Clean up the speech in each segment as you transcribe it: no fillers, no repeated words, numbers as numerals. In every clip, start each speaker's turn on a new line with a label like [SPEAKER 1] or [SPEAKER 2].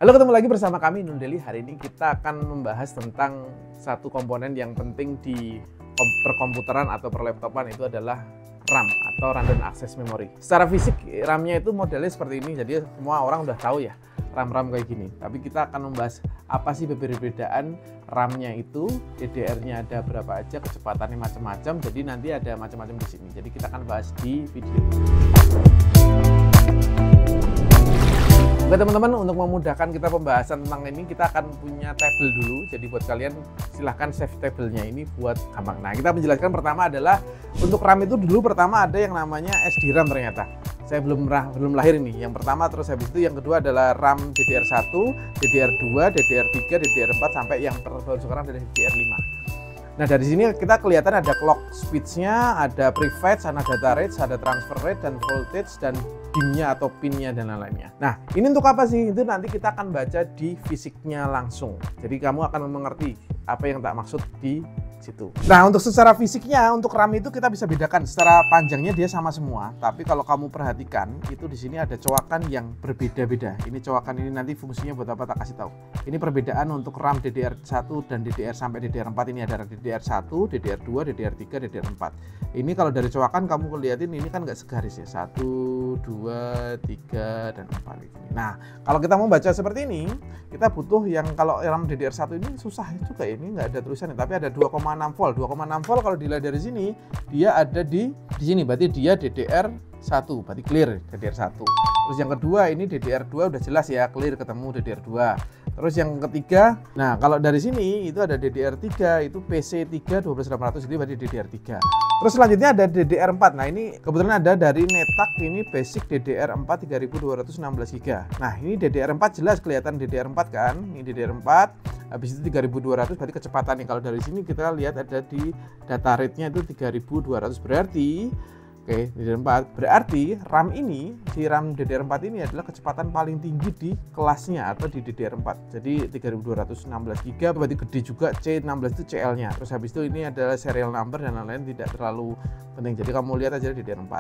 [SPEAKER 1] Halo, ketemu lagi bersama kami Nundeli. Hari ini kita akan membahas tentang satu komponen yang penting di perkomputeran atau perlaptopan, itu adalah RAM atau Random Access Memory. Secara fisik RAM-nya itu modelnya seperti ini, jadi semua orang udah tahu ya RAM kayak gini. Tapi kita akan membahas apa sih perbedaan RAM-nya itu, DDR-nya ada berapa aja, kecepatannya macam-macam. Jadi nanti ada macam-macam di sini. Jadi kita akan bahas di video. Oke teman-teman, untuk memudahkan kita pembahasan tentang ini, kita akan punya table dulu. Jadi buat kalian silahkan save tabelnya ini buat gampang. Nah, kita menjelaskan pertama adalah untuk RAM itu dulu pertama ada yang namanya SDRAM ternyata. Saya belum lahir ini. Yang pertama, terus habis itu yang kedua adalah RAM DDR1, DDR2, DDR3, DDR4 sampai yang baru sekarang dari DDR5. Nah, dari sini kita kelihatan ada clock speed-nya, ada prefetch, ada data rate, ada transfer rate, dan voltage, dan DIM-nya atau pin-nya, dan lain-lainnya. Nah, ini untuk apa sih? Itu nanti kita akan baca di fisiknya langsung. Jadi kamu akan mengerti apa yang tak maksud di situ. Nah, untuk secara fisiknya, untuk RAM itu kita bisa bedakan. Secara panjangnya dia sama semua, tapi kalau kamu perhatikan, itu di sini ada cowakan yang berbeda-beda. Ini cowakan ini nanti fungsinya buat apa tak kasih tahu. Ini perbedaan untuk RAM DDR1 dan DDR sampai DDR4. Ini ada DDR1, DDR2, DDR3, DDR4. Ini kalau dari cowakan kamu lihatin ini kan nggak segaris ya. 1, 2, 3, dan 4 ini. Nah, kalau kita mau baca seperti ini, kita butuh yang kalau RAM DDR1 ini susah juga, ini nggak ada tulisannya, tapi ada 2,6 volt. 2,6 volt kalau dilihat dari sini, dia ada di sini, berarti dia DDR1, berarti clear DDR1. Terus yang kedua ini DDR2 udah jelas ya, clear ketemu DDR2. Terus yang ketiga, nah kalau dari sini itu ada DDR3, itu PC3 12800, ini berarti DDR3. Terus selanjutnya ada DDR4. Nah, ini kebetulan ada dari Netak, ini basic DDR4 3216 GB. Nah, ini DDR4 jelas kelihatan DDR4 kan. Ini DDR4, habis itu 3200 berarti kecepatan nih. Kalau dari sini kita lihat ada di data rate-nya itu 3200, berarti oke, DDR4 berarti RAM ini, si RAM DDR4 ini adalah kecepatan paling tinggi di kelasnya atau di DDR4. Jadi 3216 GB berarti gede juga. C16 itu CL-nya. Terus habis itu ini adalah serial number dan lain-lain, tidak terlalu penting. Jadi kamu lihat aja DDR4.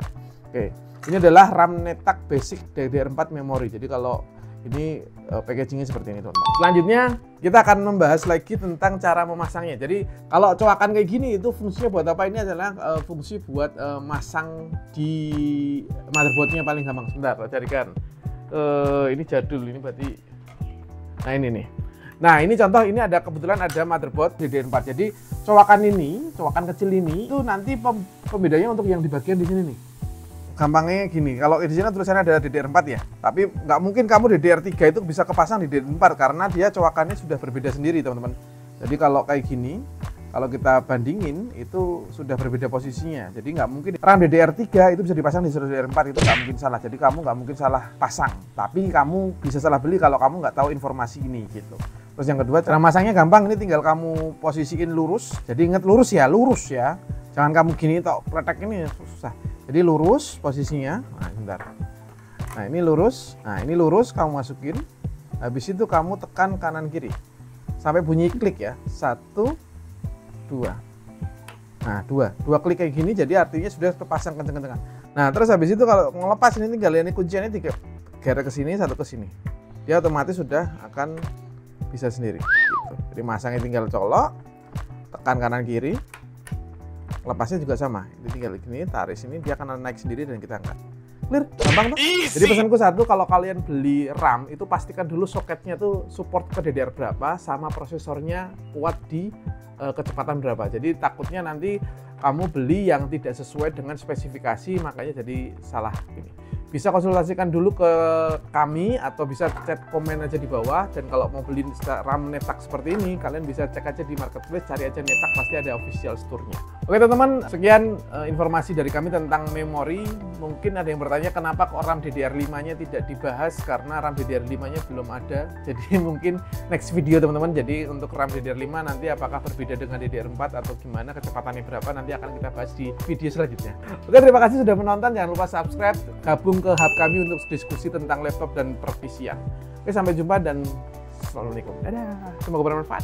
[SPEAKER 1] Oke, ini adalah RAM Netak basic DDR4 memory. Jadi kalau ini packagingnya seperti ini teman-teman. Selanjutnya kita akan membahas lagi tentang cara memasangnya. Jadi kalau cowakan kayak gini itu fungsinya buat apa? Ini adalah fungsi buat masang di motherboardnya paling gampang. Sebentar, carikan. Ini jadul, ini berarti. Nah ini nih. Nah ini contoh, ini ada kebetulan ada motherboard DDR4. Jadi cowakan kecil ini itu nanti pembedanya untuk yang di bagian di sini nih. Gampangnya gini, kalau di sini tulisannya adalah DDR4 ya, tapi nggak mungkin kamu DDR3 itu bisa kepasang di DDR4 karena dia cowakannya sudah berbeda sendiri teman-teman. Jadi kalau kayak gini, kalau kita bandingin itu sudah berbeda posisinya. Jadi nggak mungkin RAM DDR3 itu bisa dipasang di DDR4, itu nggak mungkin salah. Jadi kamu nggak mungkin salah pasang, tapi kamu bisa salah beli kalau kamu nggak tahu informasi ini gitu. Terus yang kedua, cara masangnya gampang, ini tinggal kamu posisiin lurus. Jadi ingat lurus ya, jangan kamu gini tok pletek, ini susah. Jadi lurus posisinya. Nah, bentar. Nah, ini lurus. Nah, ini lurus kamu masukin. Habis itu kamu tekan kanan kiri sampai bunyi klik ya. 1, 2. Nah, dua klik kayak gini, jadi artinya sudah terpasang kenceng-kencengan. Nah, terus habis itu kalau ngelepas ini tinggal ini kunciannya 3 gear ke sini, 1 ke sini. Dia otomatis sudah akan bisa sendiri gitu. Jadi masangnya tinggal colok, tekan kanan kiri. Lepasnya juga sama, ini tinggal gini, tarik sini, dia akan naik sendiri dan kita angkat. Clear, gampang tuh. Jadi pesanku satu, kalau kalian beli RAM itu pastikan dulu soketnya tuh support ke DDR berapa, sama prosesornya kuat di kecepatan berapa. Jadi takutnya nanti kamu beli yang tidak sesuai dengan spesifikasi, makanya jadi salah ini. Bisa konsultasikan dulu ke kami atau bisa chat komen aja di bawah. Dan kalau mau beli RAM Netak seperti ini, kalian bisa cek aja di marketplace, cari aja Netak, pasti ada official store-nya. Oke teman-teman, sekian informasi dari kami tentang memori. Mungkin ada yang bertanya kenapa kok RAM DDR5-nya tidak dibahas, karena RAM DDR5-nya belum ada. Jadi mungkin next video teman-teman. Jadi untuk RAM DDR5 nanti apakah berbeda dengan DDR4 atau gimana, kecepatannya berapa, nanti akan kita bahas di video selanjutnya. Oke, terima kasih sudah menonton. Jangan lupa subscribe, gabung ke hub kami untuk diskusi tentang laptop dan pervisian. Oke, sampai jumpa dan assalamualaikum. Dadah, semoga bermanfaat.